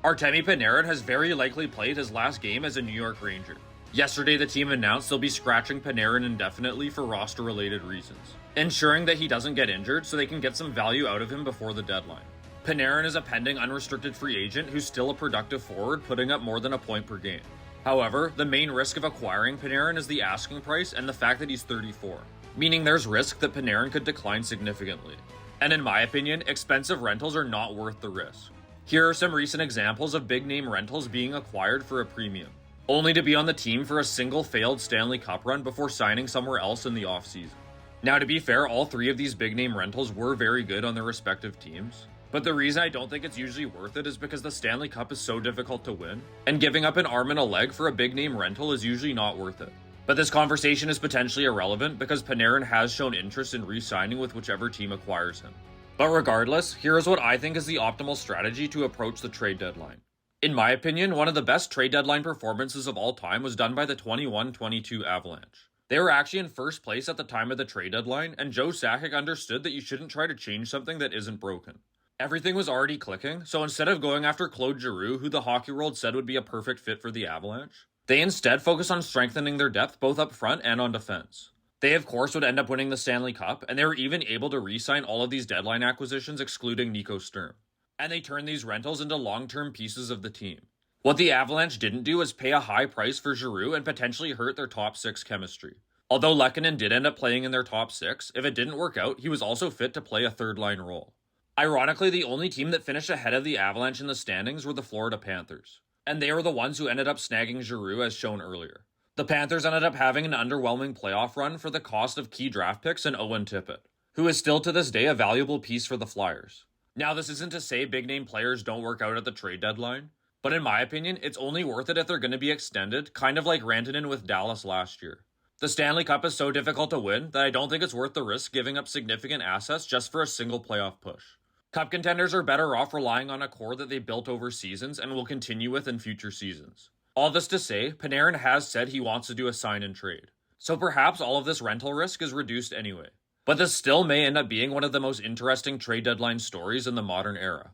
Artemi Panarin has very likely played his last game as a New York Ranger. Yesterday, the team announced they'll be scratching Panarin indefinitely for roster-related reasons, ensuring that he doesn't get injured so they can get some value out of him before the deadline. Panarin is a pending unrestricted free agent who's still a productive forward, putting up more than a point per game. However, the main risk of acquiring Panarin is the asking price and the fact that he's 34, meaning there's risk that Panarin could decline significantly. And in my opinion, expensive rentals are not worth the risk. Here are some recent examples of big-name rentals being acquired for a premium, only to be on the team for a single failed Stanley Cup run before signing somewhere else in the offseason. Now, to be fair, all three of these big-name rentals were very good on their respective teams, but the reason I don't think it's usually worth it is because the Stanley Cup is so difficult to win, and giving up an arm and a leg for a big-name rental is usually not worth it. But this conversation is potentially irrelevant because Panarin has shown interest in re-signing with whichever team acquires him. But regardless, here is what I think is the optimal strategy to approach the trade deadline. In my opinion, one of the best trade deadline performances of all time was done by the 21-22 Avalanche. They were actually in first place at the time of the trade deadline, and Joe Sakic understood that you shouldn't try to change something that isn't broken. Everything was already clicking, so instead of going after Claude Giroux, who the hockey world said would be a perfect fit for the Avalanche, they instead focused on strengthening their depth both up front and on defense. They, of course, would end up winning the Stanley Cup, and they were even able to re-sign all of these deadline acquisitions excluding Nico Sturm. And they turned these rentals into long-term pieces of the team. What the Avalanche didn't do was pay a high price for Giroux and potentially hurt their top six chemistry. Although Lehkonen did end up playing in their top six, if it didn't work out, he was also fit to play a third-line role. Ironically, the only team that finished ahead of the Avalanche in the standings were the Florida Panthers, and they were the ones who ended up snagging Giroux as shown earlier. The Panthers ended up having an underwhelming playoff run for the cost of key draft picks and Owen Tippett, who is still to this day a valuable piece for the Flyers. Now, this isn't to say big-name players don't work out at the trade deadline, but in my opinion, it's only worth it if they're going to be extended, kind of like Rantanen with Dallas last year. The Stanley Cup is so difficult to win that I don't think it's worth the risk giving up significant assets just for a single playoff push. Cup contenders are better off relying on a core that they built over seasons and will continue with in future seasons. All this to say, Panarin has said he wants to do a sign and trade, so perhaps all of this rental risk is reduced anyway. But this still may end up being one of the most interesting trade deadline stories in the modern era.